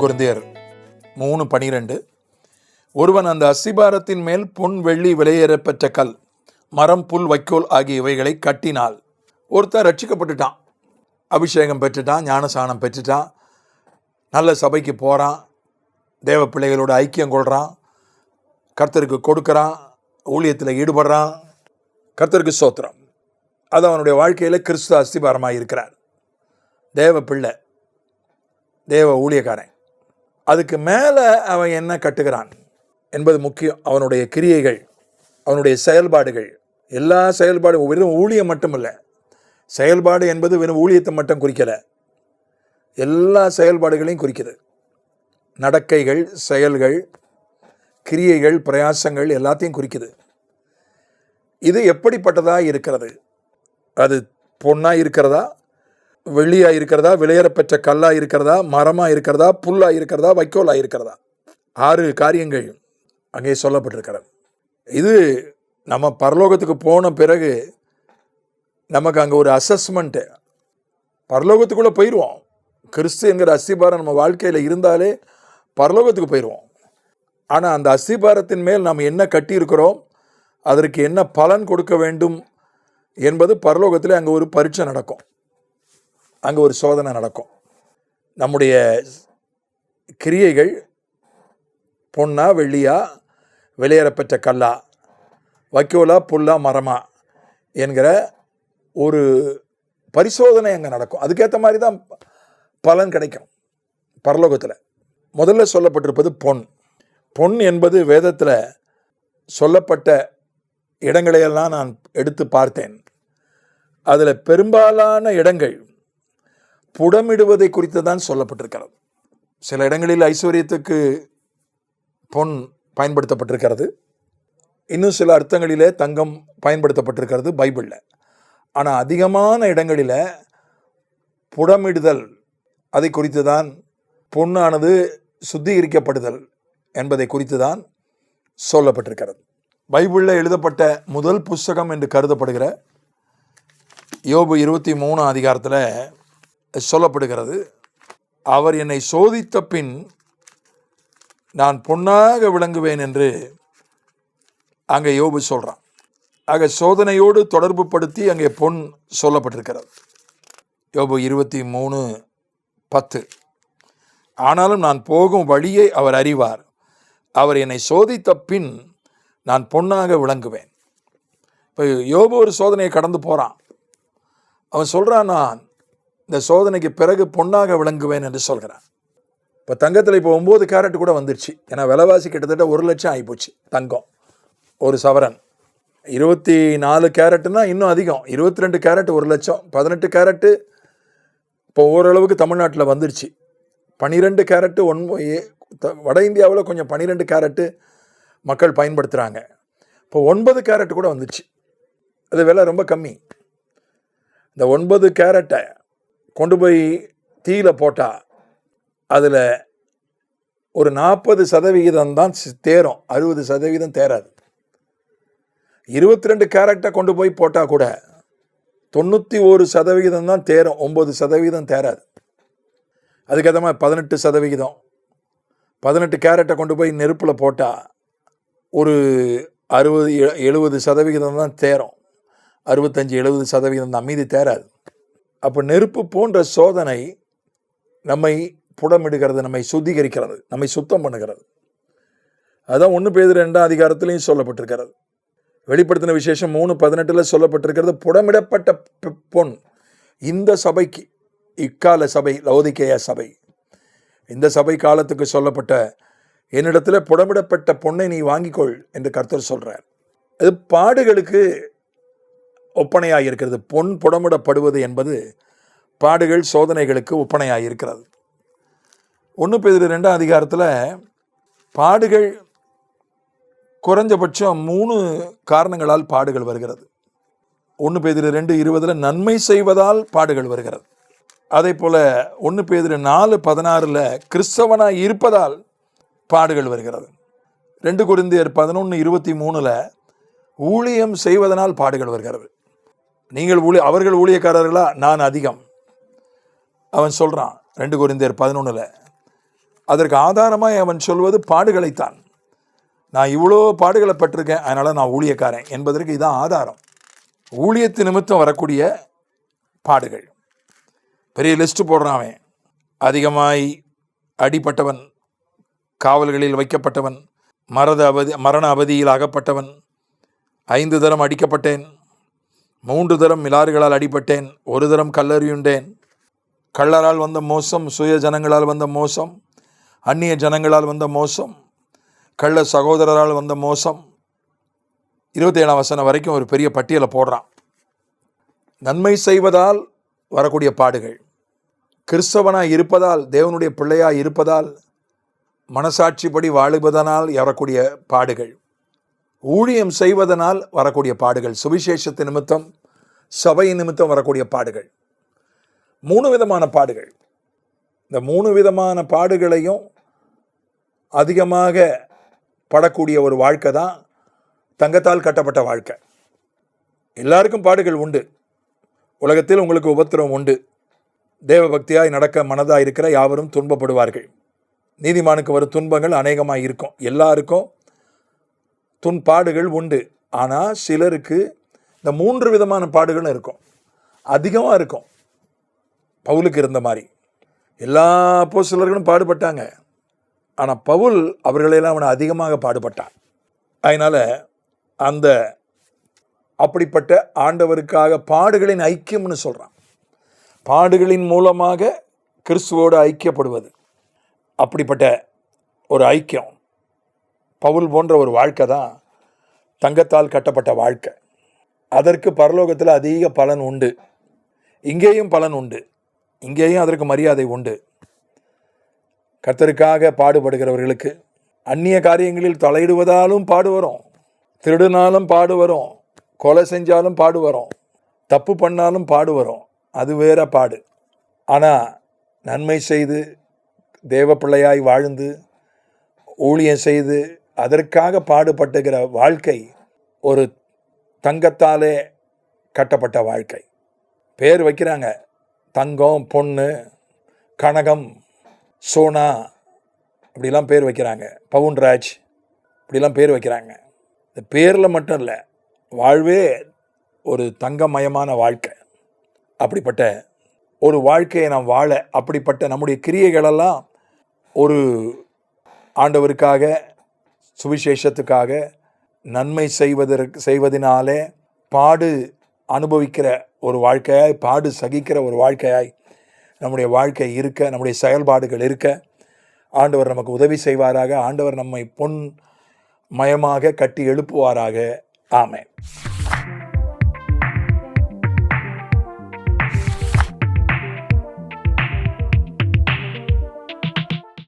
கொரிந்தியர் 3:12. ஒருவன் அந்த அஸ்திபாரத்தின் மேல் பொன் வெள்ளி விலையேறப்பெற்ற கல் மரம் புல் வைக்கோல் ஆகிய இவைகளை கட்டினால் ஒருத்தன் ரட்சிக்கப்பட்டுட்டான், அபிஷேகம் பெற்றுட்டான், ஞானசானம் பெற்றுட்டான், நல்ல சபைக்கு போகிறான், தேவ பிள்ளைகளோட ஐக்கியம் கொள்கிறான், கர்த்தருக்கு கொடுக்குறான், ஊழியத்தில் ஈடுபடுறான், கர்த்தருக்கு ஸ்தோத்திரம். அது அவனுடைய வாழ்க்கையில் கிறிஸ்து அஸ்திபாரமாக இருக்கிறார். தேவ பிள்ளை, தேவ ஊழியக்காரன். அதுக்கு மேலே அவன் என்ன கட்டுகிறான் என்பது முக்கியம். அவனுடைய கிரியைகள், அவனுடைய செயல்பாடுகள், எல்லா செயல்பாடும் வெறும் ஊழியம் மட்டும் இல்லை. செயல்பாடு என்பது வெறும் ஊழியத்தை மட்டும் குறிக்கலை, எல்லா செயல்பாடுகளையும் குறிக்குது. நடக்கைகள், செயல்கள், கிரியைகள், பிரயாசங்கள் எல்லாத்தையும் குறிக்குது. இது எப்படிப்பட்டதாக இருக்கிறது? அது பொன்னாக இருக்கிறதா, வெள்ளியாக இருக்கிறதா, விலையேறப்பெற்ற கல்லாக இருக்கிறதா, மரமாக இருக்கிறதா, புல்லாக இருக்கிறதா, வைக்கோலாக இருக்கிறதா? 6 காரியங்கள் அங்கே சொல்லப்பட்டிருக்கிறது. இது நம்ம பரலோகத்துக்கு போன பிறகு நமக்கு அங்கே ஒரு அசஸ்மெண்ட்டு. பரலோகத்துக்குள்ளே போயிடுவோம். கிறிஸ்து என்கிற அஸ்திபாரம் நம்ம வாழ்க்கையில் இருந்தாலே பரலோகத்துக்கு போயிடுவோம். ஆனால் அந்த அஸ்திபாரத்தின் மேல் நாம் என்ன கட்டியிருக்கிறோம், அதற்கு என்ன பலன் கொடுக்க வேண்டும் என்பது பரலோகத்தில் அங்கே ஒரு பரீட்சை நடக்கும், அங்கே ஒரு சோதனை நடக்கும். நம்முடைய கிரியைகள் பொன்னா வெள்ளியா, விலையேறப்பெற்ற கல்லா, வைக்கோலா, புல்லா, மரமா என்கிற ஒரு பரிசோதனை அங்கே நடக்கும். அதுக்கேற்ற மாதிரி தான் பலன் கிடைக்கும் பரலோகத்தில். முதல்ல சொல்லப்பட்டிருப்பது பொன். பொன் என்பது வேதத்தில் சொல்லப்பட்ட இடங்களையெல்லாம் நான் எடுத்து பார்த்தேன். அதில் பெரும்பாலான இடங்கள் புடமிடுவதை குறித்து தான் சொல்லப்பட்டிருக்கிறது. சில இடங்களில் ஐஸ்வர்யத்துக்கு பொன் பயன்படுத்தப்பட்டிருக்கிறது, இன்னும் சில அர்த்தங்களிலே தங்கம் பயன்படுத்தப்பட்டிருக்கிறது பைபிளில். ஆனால் அதிகமான இடங்களில் புடமிடுதல் அதை குறித்து தான், பொன்னானது சுத்திகரிக்கப்படுதல் என்பதை குறித்து தான் சொல்லப்பட்டிருக்கிறது. பைபிளில் எழுதப்பட்ட முதல் புஸ்தகம் என்று கருதப்படுகிற யோபு 23 அதிகாரத்தில் சொல்லப்படுகிறது, அவர் என்னை சோதித்த பின் நான் பொன்னாக விளங்குவேன் என்று அங்கே யோபு சொல்கிறான். ஆக சோதனையோடு தொடர்பு படுத்தி அங்கே பொன் சொல்லப்பட்டிருக்கிறது. யோபு 23:10. ஆனாலும் நான் போகும் வழியை அவர் அறிவார், அவர் என்னை சோதித்த பின் நான் பொன்னாக விளங்குவேன். இப்போ யோபு ஒரு சோதனையை கடந்து போகிறான். அவன் சொல்கிறான், நான் இந்த சோதனைக்கு பிறகு பொன்னாக விளங்குவேன் என்று சொல்கிறான். இப்போ தங்கத்தில் இப்போ 9 கேரட் கூட வந்துடுச்சு. ஏன்னா விலைவாசி கிட்டத்தட்ட 1 லட்சம் ஆகிப்போச்சு. தங்கம் ஒரு சவரன் 24 கேரட்டுனா இன்னும் அதிகம். 22 கேரட் 1 லட்சம், 18 கேரட்டு இப்போ ஓரளவுக்கு தமிழ்நாட்டில் வந்துடுச்சு. 12 கேரட்டு வட இந்தியாவில் கொஞ்சம் 12 கேரட்டு மக்கள் பயன்படுத்துகிறாங்க. இப்போ 9 கேரட் கூட வந்துடுச்சு. அது விலை ரொம்ப கம்மி. இந்த 9 கேரட்டை கொண்டு போய் தீயில போட்டால் அதில் ஒரு 40% தான் தேரும், 60% தேராது. 22 கேரட்டை கொண்டு போய் போட்டால் கூட 91% தான் தேரும், 9% தேராது. அதுக்கேற்ற மாதிரி 18%, 18 கேரட்டை கொண்டு போய் நெருப்பில் போட்டால் ஒரு 60-70% தான் தேரும், 65-70% தான், மீதி தேராது. அப்போ நெருப்பு போன்ற சோதனை நம்மை புடமிடுகிறது, நம்மை சுத்திகரிக்கிறது, நம்மை சுத்தம் பண்ணுகிறது. அதுதான் 1 பேதுரு 2 அதிகாரத்திலையும் சொல்லப்பட்டிருக்கிறது. வெளிப்படுத்தின விசேஷம் 3:18 சொல்லப்பட்டிருக்கிறது, புடமிடப்பட்ட பொன். இந்த சபைக்கு, இக்கால சபை, லவோதிக்கேயா சபை, இந்த சபை காலத்துக்கு சொல்லப்பட்ட, என்னிடத்தில் புடமிடப்பட்ட பொன்னை நீ வாங்கிக்கொள் என்று கர்த்தர் சொல்கிறார். அது பாடுகளுக்கு ஒப்பனையாக இருக்கிறது. பொன் புடமிடப்படுவது என்பது பாடுகள், சோதனைகளுக்கு ஒப்பனையாக இருக்கிறது. 1 பேதுரு 2 அதிகாரத்தில் பாடுகள் குறைஞ்சபட்சம் 3 காரணங்களால் பாடுகள் வருகிறது. 1 பேதுரு 2:20 நன்மை செய்வதால் பாடுகள் வருகிறது. அதே போல் 1 பேதுரு 4:16 கிறிஸ்தவனாய் இருப்பதால் பாடுகள் வருகிறது. 2 கொரிந்தியர் 11:23 ஊழியம் செய்வதனால் பாடுகள் வருகிறது. நீங்கள் அவர்கள் ஊழியக்காரர்களா, நான் அதிகம். அவன் சொல்கிறான் 2 கொரிந்தியர் 11. அதற்கு ஆதாரமாய் அவன் சொல்வது பாடுகளைத்தான். நான் இவ்வளோ பாடுகளை பட்டிருக்கேன், அதனால் நான் ஊழியக்காரன் என்பதற்கு இதான் ஆதாரம். ஊழியத்து நிமித்தம் வரக்கூடிய பாடுகள். பெரிய லிஸ்ட்டு போடுறான் அவன். அதிகமாய் அடிப்பட்டவன், காவல்களில் வைக்கப்பட்டவன், மரண அவதியில் அகப்பட்டவன், 5 தரம் அடிக்கப்பட்டேன், 3 தரம் மிலாறுகளால் அடிபட்டேன், 1 தரம் கல்லறியுண்டேன், கள்ளரால் வந்த மோசம், சுய ஜனங்களால் வந்த மோசம், அந்நிய ஜனங்களால் வந்த மோசம், கள்ள சகோதரரால் வந்த மோசம். 27ஆம் வசனம் வரைக்கும் ஒரு பெரிய பட்டியலை போடுறான். நன்மை செய்வதால் வரக்கூடிய பாடுகள், கிறிஸ்தவனாய் இருப்பதால், தேவனுடைய பிள்ளையாய் இருப்பதால், மனசாட்சிப்படி வாழுவதனால் வரக்கூடிய பாடுகள், ஊழியம் செய்வதனால் வரக்கூடிய பாடுகள், சுவிசேஷத்து நிமித்தம், சபை நிமித்தம் வரக்கூடிய பாடுகள். 3 விதமான பாடுகள். இந்த 3 விதமான பாடுகளையும் அதிகமாக படக்கூடிய ஒரு வாழ்க்கை தான் தங்கத்தால் கட்டப்பட்ட வாழ்க்கை. எல்லாருக்கும் பாடுகள் உண்டு. உலகத்தில் உங்களுக்கு உபத்திரவம் உண்டு. தேவ பக்தியாய் நடக்க மனதாக இருக்கிற யாவரும் துன்பப்படுவார்கள். நீதிமானுக்கு வரும் துன்பங்கள் அநேகமாக இருக்கும். எல்லாருக்கும் பாடுகள் உண்டு. ஆனால் சிலருக்கு இந்த 3 விதமான பாடுகளும் இருக்கும், அதிகமாக இருக்கும். பவுலுக்கு இருந்த மாதிரி எல்லா அப்போஸ்தலர்களும் பாடுபட்டாங்க. ஆனால் பவுல் அவர்களெல்லாம் அவனை அதிகமாக பாடுபட்டான். அதனால் அந்த அப்படிப்பட்ட ஆண்டவருக்காக பாடுகளின் ஐக்கியம்னு சொல்கிறான். பாடுகளின் மூலமாக கிறிஸ்துவோடு ஐக்கியப்படுவது, அப்படிப்பட்ட ஒரு ஐக்கியம். பவுல் போன்ற ஒரு வாழ்க்கை தான் தங்கத்தால் கட்டப்பட்ட வாழ்க்கை. அதற்கு பரலோகத்தில் அதிக பலன் உண்டு, இங்கேயும் பலன் உண்டு, இங்கேயும் அதற்கு மரியாதை உண்டு. கர்த்தருக்காக பாடுபடுகிறவர்களுக்கு அந்நிய காரியங்களில் தலையிடுவதாலும் பாடு வரும், திருடினாலும் பாடு வரும், கொலை செஞ்சாலும் பாடு வரும், தப்பு பண்ணாலும் பாடு வரும். அது வேற பாடு. ஆனால் நன்மை செய்து தேவ பிள்ளையாய் வாழ்ந்து ஊழியம் செய்து அதற்காக பாடுபட்டுகிற வாழ்க்கை ஒரு தங்கத்தாலே கட்டப்பட்ட வாழ்க்கை. பேர் வைக்கிறாங்க, தங்கம், பொண்ணு, கனகம், சோனா, இப்படிலாம் பேர் வைக்கிறாங்க, பவுன்ராஜ், இப்படிலாம் பேர் வைக்கிறாங்க. இந்த பேரில் மட்டும் இல்லை, வாழ்வே ஒரு தங்கமயமான வாழ்க்கை. அப்படிப்பட்ட ஒரு வாழ்க்கையை நாம் வாழ, அப்படிப்பட்ட நம்முடைய கிரியைகளெல்லாம் ஒரு ஆண்டவருக்காக, சுவிசேஷத்துக்காக நன்மை செய்வதனாலே பாடு அனுபவிக்கிற ஒரு வாழ்க்கையாய், பாடு சகிக்கிற ஒரு வாழ்க்கையாய் நம்முடைய வாழ்க்கை இருக்க, நம்முடைய செயல்பாடுகள் இருக்க ஆண்டவர் நமக்கு உதவி செய்வாராக. ஆண்டவர் நம்மை பொன் மயமாக கட்டி எழுப்புவாராக. ஆமென்.